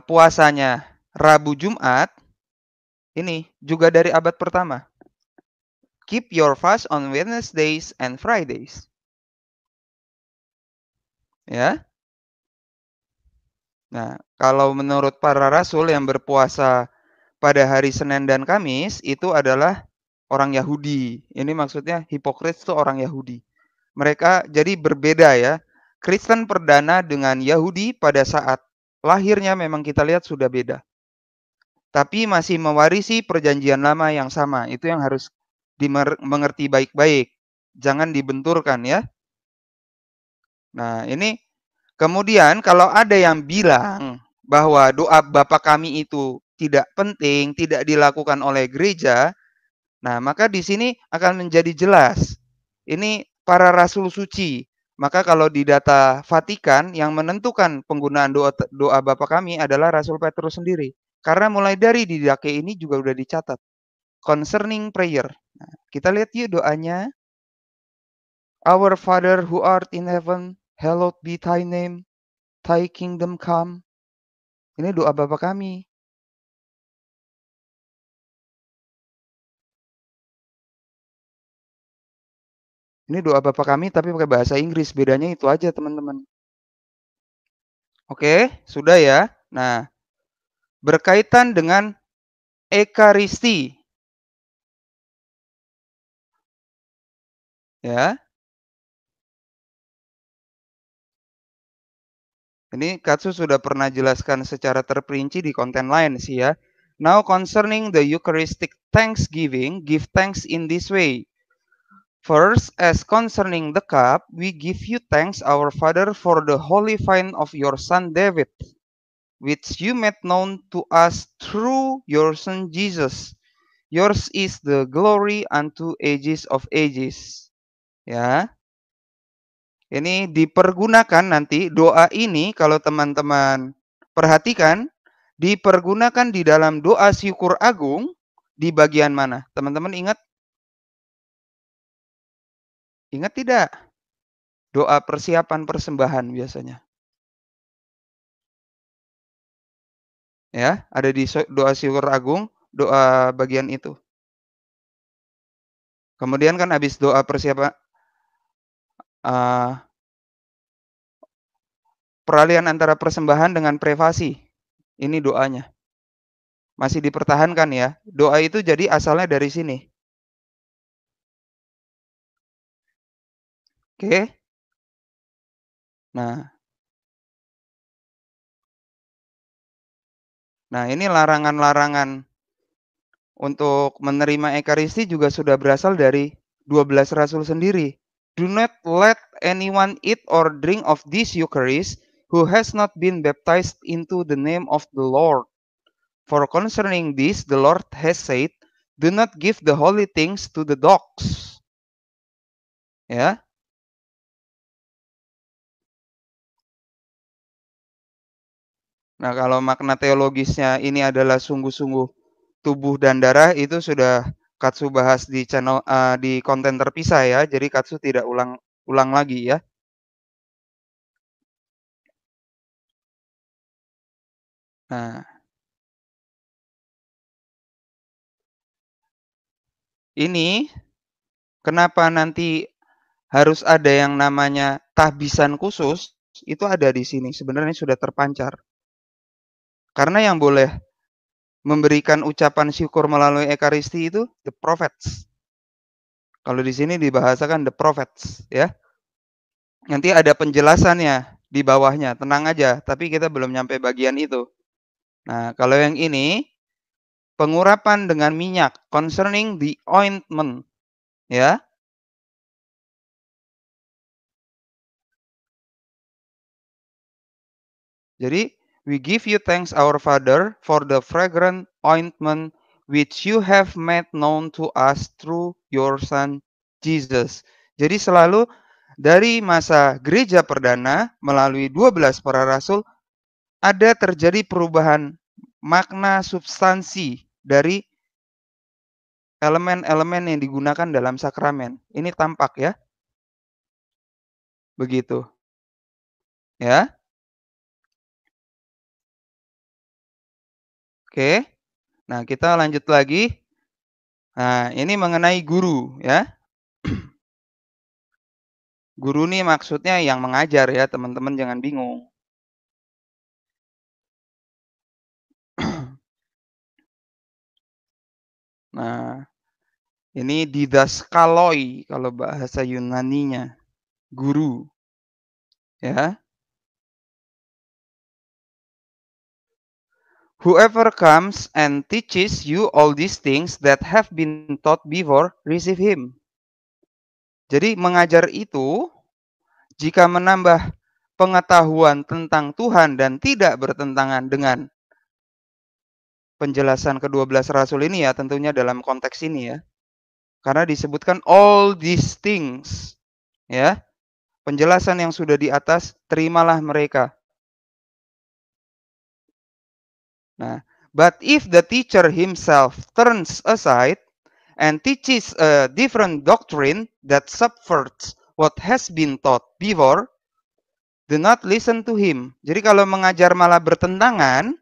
puasanya Rabu Jumat, ini juga dari abad pertama. Keep your fast on Wednesdays and Fridays. Ya. Nah, kalau menurut para rasul yang berpuasa pada hari Senin dan Kamis itu adalah orang Yahudi. Ini maksudnya hipokrit itu orang Yahudi. Mereka jadi berbeda ya. Kristen perdana dengan Yahudi pada saat lahirnya memang kita lihat sudah beda. Tapi masih mewarisi perjanjian lama yang sama. Itu yang harus dimengerti baik-baik. Jangan dibenturkan ya. Nah, ini kemudian kalau ada yang bilang bahwa doa Bapa kami itu tidak penting, tidak dilakukan oleh gereja, nah maka di sini akan menjadi jelas. Ini para rasul suci. Maka kalau di data Vatikan yang menentukan penggunaan doa Bapa kami adalah Rasul Petrus sendiri. Karena mulai dari Didache ini juga udah dicatat. Concerning prayer. Nah, kita lihat yuk doanya. Our Father who art in heaven, hallowed be thy name. Thy kingdom come. Ini doa Bapa kami. Ini doa Bapa kami tapi pakai bahasa Inggris. Bedanya itu aja teman-teman. Oke, sudah ya. Nah, berkaitan dengan Ekaristi. Ya. Ini Katsu sudah pernah jelaskan secara terperinci di konten lain sih ya. Now concerning the Eucharistic thanksgiving, give thanks in this way. First, as concerning the cup, we give you thanks, our Father, for the holy vine of your son David, which you made known to us through your son Jesus. Yours is the glory unto ages of ages. Ya. Ini dipergunakan nanti doa ini kalau teman-teman perhatikan dipergunakan di dalam doa syukur agung di bagian mana? Teman-teman ingat? Ingat tidak? Doa persiapan persembahan biasanya. Ya, ada di doa syukur agung, doa bagian itu. Kemudian kan habis doa persiapan peralihan antara persembahan dengan privasi. Ini doanya. Masih dipertahankan ya. Doa itu jadi asalnya dari sini. Oke. Nah, ini larangan-larangan untuk menerima Ekaristi juga sudah berasal dari 12 rasul sendiri. Do not let anyone eat or drink of this Eucharist who has not been baptized into the name of the Lord. For concerning this, the Lord has said, do not give the holy things to the dogs. Ya. Nah, kalau makna teologisnya ini adalah sungguh-sungguh tubuh dan darah, itu sudah Katsu bahas di channel di konten terpisah ya. Jadi Katsu tidak ulang lagi ya. Nah, ini kenapa nanti harus ada yang namanya tahbisan khusus, itu ada di sini. Sebenarnya sudah terpancar. Karena yang boleh memberikan ucapan syukur melalui ekaristi itu the prophets. Kalau di sini dibahasakan the prophets ya. Nanti ada penjelasannya di bawahnya, tenang aja, tapi kita belum nyampe bagian itu. Nah, kalau yang ini pengurapan dengan minyak concerning the ointment ya. Jadi, we give you thanks our Father for the fragrant ointment which you have made known to us through your Son Jesus. Jadi selalu dari masa gereja perdana melalui 12 para rasul ada terjadi perubahan makna substansi dari elemen-elemen yang digunakan dalam sakramen. Ini tampak ya. Begitu. Ya. Oke. Nah, kita lanjut lagi. Nah, ini mengenai guru ya. Guru nih maksudnya yang mengajar ya, teman-teman jangan bingung. Nah, ini didaskaloi kalau bahasa Yunaninya, guru. Ya. Whoever comes and teaches you all these things that have been taught before, receive him. Jadi mengajar itu jika menambah pengetahuan tentang Tuhan dan tidak bertentangan dengan penjelasan ke-12 rasul ini ya, tentunya dalam konteks ini ya. Karena disebutkan all these things ya. Penjelasan yang sudah di atas, terimalah mereka. Nah, but if the teacher himself turns aside and teaches a different doctrine that subverts what has been taught before, do not listen to him. Jadi kalau mengajar malah bertentangan,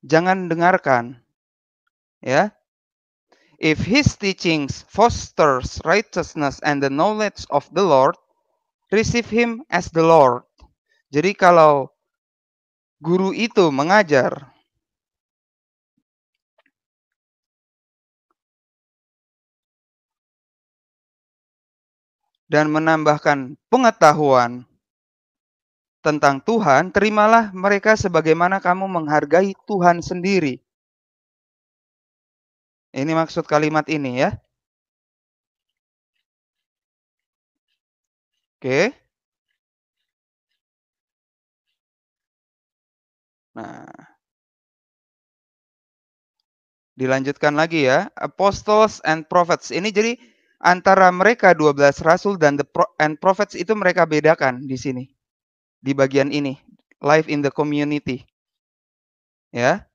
jangan dengarkan. Ya. If his teachings fosters righteousness and the knowledge of the Lord, receive him as the Lord. Jadi kalau guru itu mengajar dan menambahkan pengetahuan tentang Tuhan, terimalah mereka sebagaimana kamu menghargai Tuhan sendiri. Ini maksud kalimat ini ya. Oke. Nah, dilanjutkan lagi ya. Apostles and prophets. Ini jadi antara mereka 12 rasul dan and prophets itu mereka bedakan di sini. Di bagian ini. Life in the community. Ya.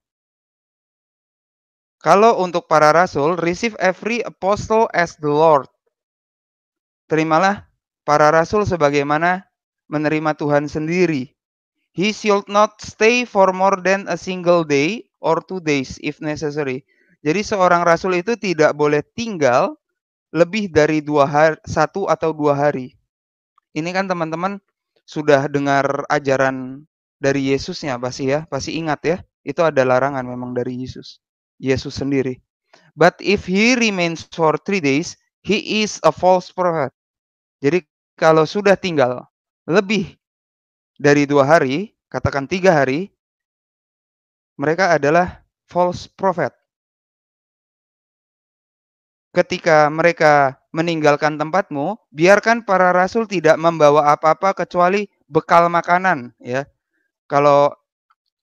Kalau untuk para rasul, receive every apostle as the Lord. Terimalah para rasul sebagaimana menerima Tuhan sendiri. He should not stay for more than a single day or 2 days if necessary. Jadi seorang rasul itu tidak boleh tinggal lebih dari 1 atau 2 hari. Ini kan teman-teman sudah dengar ajaran dari Yesusnya pasti ya, pasti ingat ya. Itu ada larangan memang dari Yesus. Yesus sendiri. But if he remains for 3 days, he is a false prophet. Jadi kalau sudah tinggal lebih dari 2 hari, katakan 3 hari, mereka adalah false prophet. Ketika mereka meninggalkan tempatmu, biarkan para rasul tidak membawa apa-apa kecuali bekal makanan ya. Kalau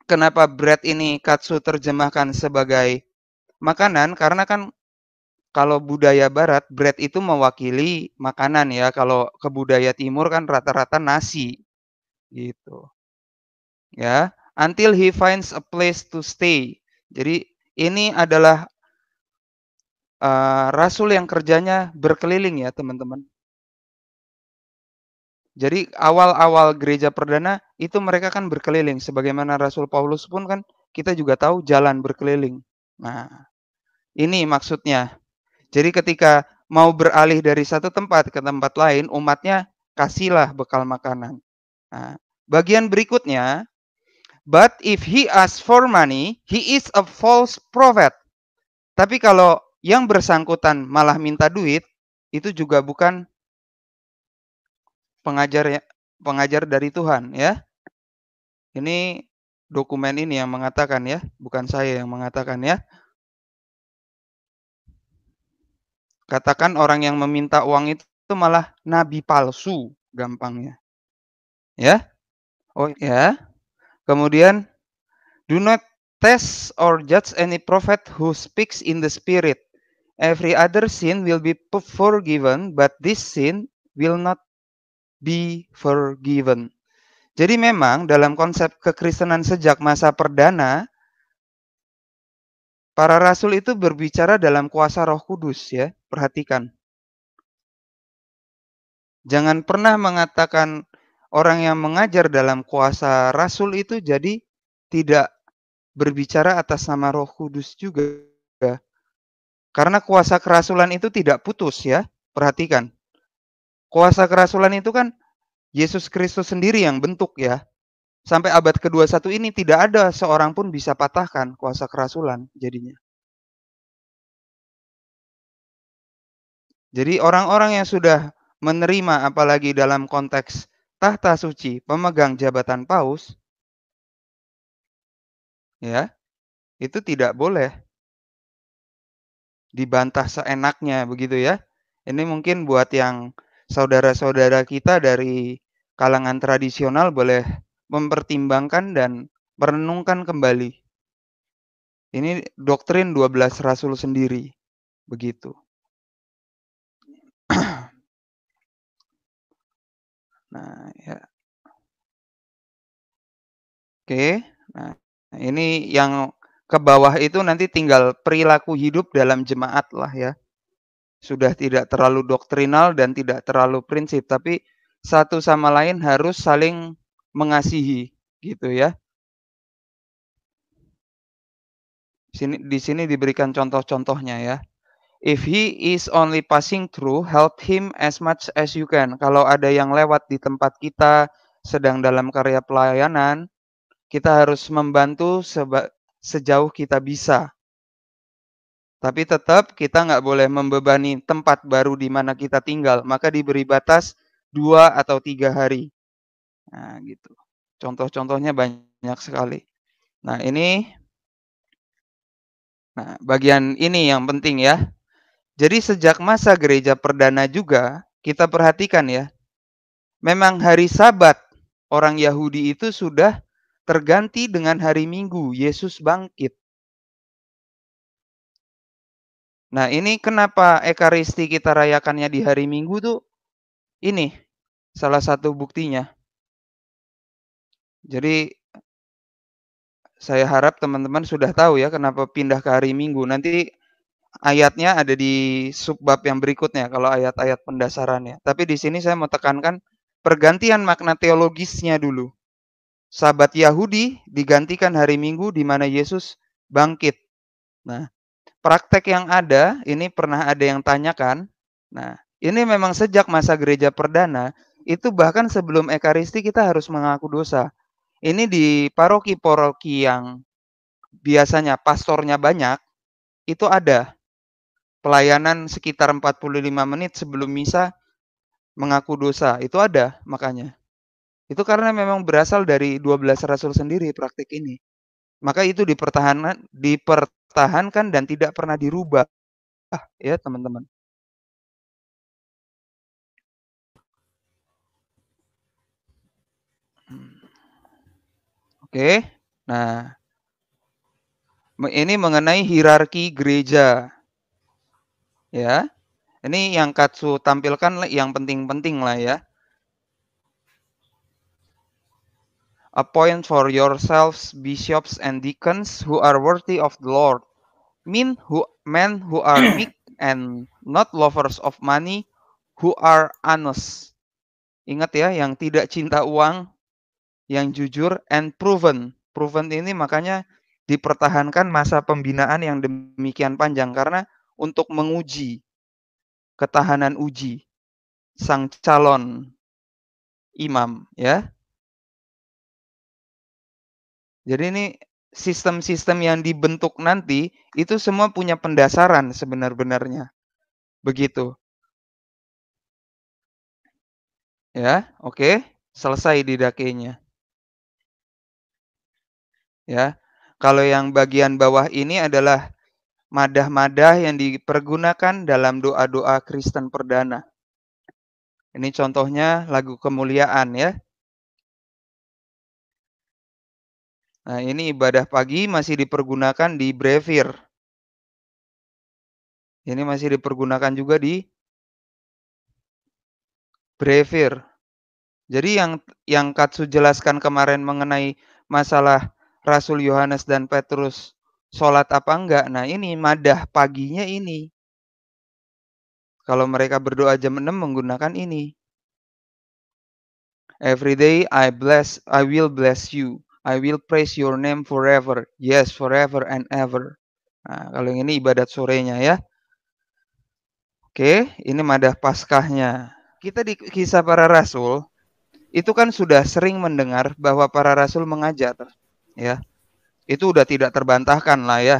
kenapa bread ini Katsu terjemahkan sebagai makanan, karena kan kalau budaya barat, bread itu mewakili makanan ya, kalau ke budaya timur kan rata-rata nasi, gitu. Ya, until he finds a place to stay. Jadi ini adalah, rasul yang kerjanya berkeliling ya, teman-teman. Jadi awal-awal gereja perdana itu mereka kan berkeliling, sebagaimana Rasul Paulus pun kan kita juga tahu jalan berkeliling. Nah, ini maksudnya. Jadi ketika mau beralih dari satu tempat ke tempat lain, umatnya kasihlah bekal makanan. Nah, bagian berikutnya, but if he asks for money, he is a false prophet. Tapi kalau yang bersangkutan malah minta duit, itu juga bukan pengajar ya, pengajar dari Tuhan ya. Ini dokumen ini yang mengatakan ya, bukan saya yang mengatakan ya. Katakan orang yang meminta uang itu malah nabi palsu, gampangnya. Ya. Oh ya. Kemudian, do not test or judge any prophet who speaks in the spirit. Every other sin will be forgiven, but this sin will not be forgiven. Jadi memang dalam konsep kekristenan sejak masa perdana, para rasul itu berbicara dalam kuasa Roh Kudus ya, perhatikan. Jangan pernah mengatakan orang yang mengajar dalam kuasa rasul itu jadi tidak berbicara atas nama Roh Kudus juga. Karena kuasa kerasulan itu tidak putus ya, perhatikan. Kuasa kerasulan itu kan Yesus Kristus sendiri yang bentuk ya. Sampai abad ke-21 ini tidak ada seorang pun bisa patahkan kuasa kerasulan jadinya. Jadi orang-orang yang sudah menerima apalagi dalam konteks tahta suci, pemegang jabatan paus, ya, itu tidak boleh dibantah seenaknya begitu ya. Ini mungkin buat yang saudara-saudara kita dari kalangan tradisional boleh mempertimbangkan dan merenungkan kembali. Ini doktrin 12 rasul sendiri, begitu. Nah, ya. Oke. Nah, ini yang ke bawah itu nanti tinggal perilaku hidup dalam jemaat lah ya. Sudah tidak terlalu doktrinal dan tidak terlalu prinsip, tapi satu sama lain harus saling mengasihi, gitu ya. Di sini diberikan contoh-contohnya ya. If he is only passing through, help him as much as you can. Kalau ada yang lewat di tempat kita sedang dalam karya pelayanan, kita harus membantu sejauh kita bisa. Tapi tetap kita nggak boleh membebani tempat baru di mana kita tinggal, maka diberi batas 2 atau 3 hari. Nah, gitu. Contoh-contohnya banyak sekali. Nah, bagian ini yang penting ya. Jadi sejak masa gereja perdana juga, kita perhatikan ya, memang hari Sabat orang Yahudi itu sudah terganti dengan hari Minggu, Yesus bangkit. Nah, ini kenapa Ekaristi kita rayakannya di hari Minggu tuh, ini salah satu buktinya. Jadi saya harap teman-teman sudah tahu ya kenapa pindah ke hari Minggu. Nanti ayatnya ada di subbab yang berikutnya kalau ayat-ayat pendasarannya. Tapi di sini saya mau tekankan pergantian makna teologisnya dulu. Sabat Yahudi digantikan hari Minggu di mana Yesus bangkit. Nah, praktek yang ada ini pernah ada yang tanyakan. Nah, ini memang sejak masa gereja perdana itu bahkan sebelum Ekaristi kita harus mengaku dosa. Ini di paroki-paroki yang biasanya pastornya banyak, itu ada pelayanan sekitar 45 menit sebelum misa mengaku dosa, itu ada makanya. Itu karena memang berasal dari 12 rasul sendiri praktik ini. Maka itu dipertahankan dan tidak pernah dirubah ya, teman-teman. Oke. Nah, ini mengenai hierarki gereja, ya. Ini yang Katsu tampilkan yang penting-penting lah ya. Appoint for yourselves bishops and deacons who are worthy of the Lord. Men who are meek and not lovers of money, who are honest. Ingat ya, yang tidak cinta uang, yang jujur and proven. Proven ini makanya dipertahankan masa pembinaan yang demikian panjang karena untuk menguji ketahanan uji sang calon imam ya. Jadi ini sistem-sistem yang dibentuk nanti itu semua punya pendasaran sebenar-benarnya. Begitu. Ya, oke. Selesai didakenya. Ya. Kalau yang bagian bawah ini adalah madah-madah yang dipergunakan dalam doa-doa Kristen perdana. Ini contohnya lagu kemuliaan ya. Nah, ini ibadah pagi masih dipergunakan di Brevir. Ini masih dipergunakan juga di Brevir. Jadi yang Katsu jelaskan kemarin mengenai masalah Rasul Yohanes dan Petrus sholat apa enggak, nah ini madah paginya ini. Kalau mereka berdoa jam 6 menggunakan ini. Every day I will bless you. I will praise your name forever. Yes, forever and ever. Nah, kalau yang ini ibadat sorenya ya. Oke, ini madah Paskahnya. Kita di Kisah Para Rasul itu kan sudah sering mendengar bahwa para rasul mengajar, ya. Itu udah tidak terbantahkan lah ya.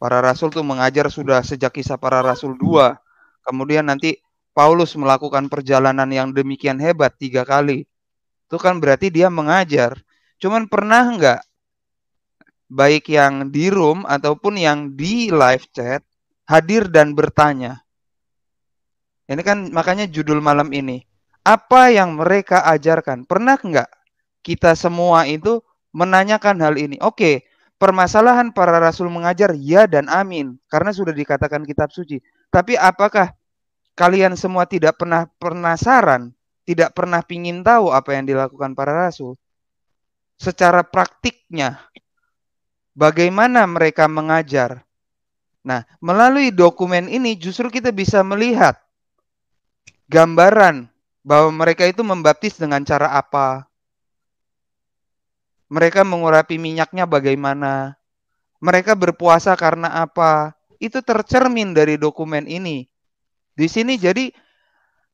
Para rasul tuh mengajar sudah sejak Kisah Para Rasul 2. Kemudian nanti Paulus melakukan perjalanan yang demikian hebat 3 kali. Itu kan berarti dia mengajar. Cuman pernah nggak baik yang di room ataupun yang di live chat hadir dan bertanya? Ini kan makanya judul malam ini. Apa yang mereka ajarkan? Pernah nggak kita semua itu menanyakan hal ini? Oke, permasalahan para rasul mengajar ya dan amin. Karena sudah dikatakan kitab suci. Tapi apakah kalian semua tidak pernah penasaran? Tidak pernah pingin tahu apa yang dilakukan para rasul? Secara praktiknya, bagaimana mereka mengajar? Nah, melalui dokumen ini justru kita bisa melihat gambaran bahwa mereka itu membaptis dengan cara apa, mereka mengurapi minyaknya bagaimana, mereka berpuasa karena apa. Itu tercermin dari dokumen ini. Di sini jadi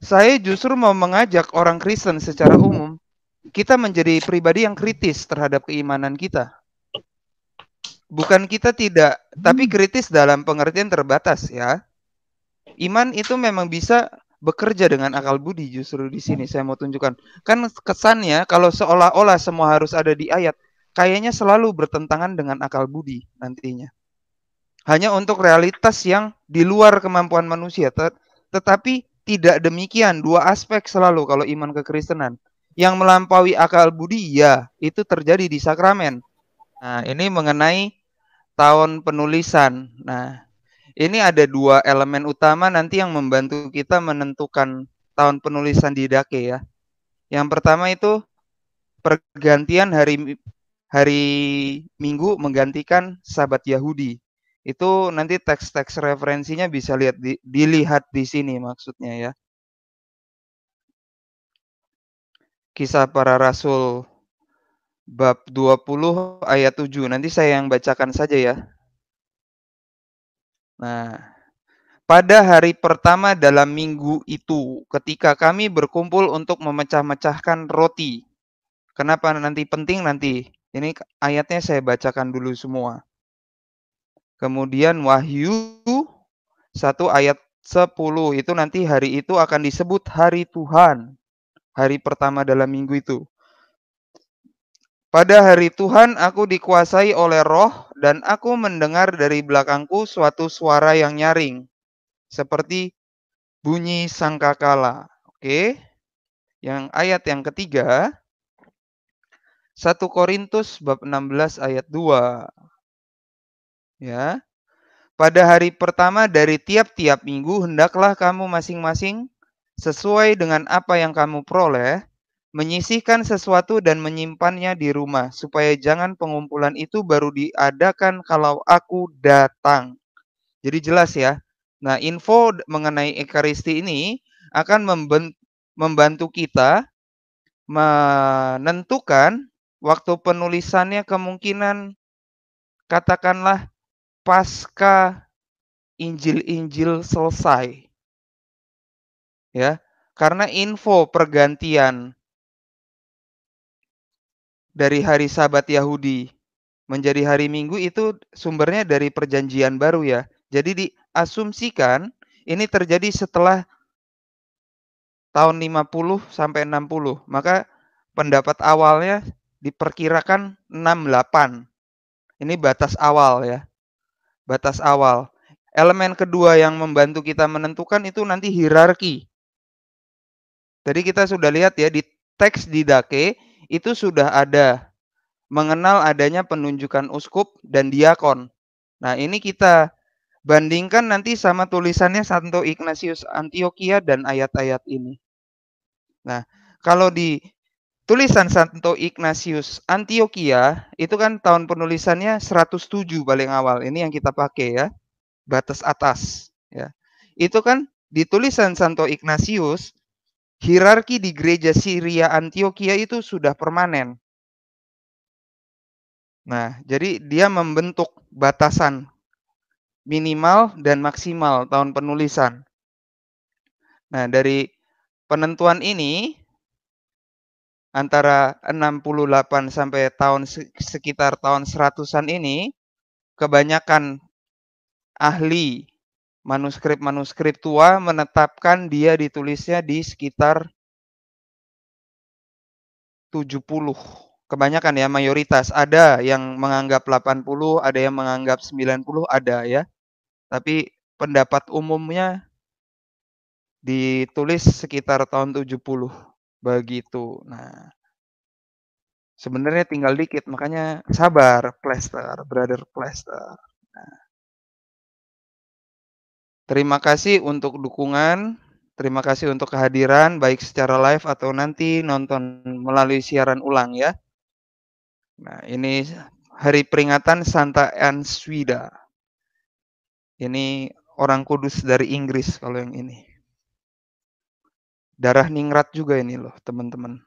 saya justru mau mengajak orang Kristen secara umum, kita menjadi pribadi yang kritis terhadap keimanan kita. Bukan kita tidak, tapi kritis dalam pengertian terbatas ya. Iman itu memang bisa bekerja dengan akal budi, justru di sini saya mau tunjukkan. Kan kesannya kalau seolah-olah semua harus ada di ayat, kayaknya selalu bertentangan dengan akal budi nantinya. Hanya untuk realitas yang di luar kemampuan manusia. Tetapi tidak demikian, dua aspek selalu kalau iman kekristenan. Yang melampaui akal budi, ya, itu terjadi di sakramen. Nah, ini mengenai tahun penulisan. Nah, ini ada dua elemen utama nanti yang membantu kita menentukan tahun penulisan Didache ya. Yang pertama itu pergantian hari Minggu menggantikan Sabat Yahudi. Itu nanti teks-teks referensinya bisa dilihat di sini maksudnya ya. Kisah Para Rasul bab 20 ayat 7. Nanti saya yang bacakan saja ya. Nah, pada hari pertama dalam minggu itu, ketika kami berkumpul untuk memecah-mecahkan roti. Kenapa nanti penting nanti? Ini ayatnya saya bacakan dulu semua. Kemudian Wahyu 1 ayat 10 itu nanti hari itu akan disebut hari Tuhan. Hari pertama dalam minggu itu. Pada hari Tuhan aku dikuasai oleh roh dan aku mendengar dari belakangku suatu suara yang nyaring. Seperti bunyi sangkakala. Oke. Yang ayat yang ketiga. 1 Korintus bab 16 ayat 2, ya. Pada hari pertama dari tiap-tiap minggu hendaklah kamu masing-masing sesuai dengan apa yang kamu peroleh, menyisihkan sesuatu dan menyimpannya di rumah, supaya jangan pengumpulan itu baru diadakan kalau aku datang. Jadi jelas ya. Nah, info mengenai Ekaristi ini akan membantu kita menentukan waktu penulisannya, kemungkinan katakanlah pasca Injil-Injil selesai, ya. Karena info pergantian dari hari Sabat Yahudi menjadi hari Minggu itu sumbernya dari Perjanjian Baru ya. Jadi diasumsikan ini terjadi setelah tahun 50 sampai 60. Maka pendapat awalnya diperkirakan 68. Ini batas awal ya, batas awal. Elemen kedua yang membantu kita menentukan itu nanti hierarki. Tadi kita sudah lihat ya di teks Didache itu sudah ada mengenal adanya penunjukan uskup dan diakon. Nah, ini kita bandingkan nanti sama tulisannya Santo Ignatius Antioquia dan ayat-ayat ini. Nah, kalau di tulisan Santo Ignatius Antioquia itu kan tahun penulisannya 107 paling awal. Ini yang kita pakai ya, batas atas ya. Itu kan di tulisan Santo Ignatius, hierarki di gereja Syria Antioquia itu sudah permanen. Nah, jadi dia membentuk batasan minimal dan maksimal tahun penulisan. Nah, dari penentuan ini antara 68 sampai sekitar tahun 100-an ini, kebanyakan ahli manuskrip-manuskrip tua menetapkan dia ditulisnya di sekitar 70. Kebanyakan ya, mayoritas. Ada yang menganggap 80, ada yang menganggap 90, ada ya. Tapi pendapat umumnya ditulis sekitar tahun 70, begitu. Nah, sebenarnya tinggal dikit, makanya sabar, Plester, brother Plester. Nah, terima kasih untuk dukungan, terima kasih untuk kehadiran, baik secara live atau nanti nonton melalui siaran ulang ya. Nah, ini hari peringatan Santa Answida. Ini orang kudus dari Inggris kalau yang ini. Darah ningrat juga ini loh, teman-teman.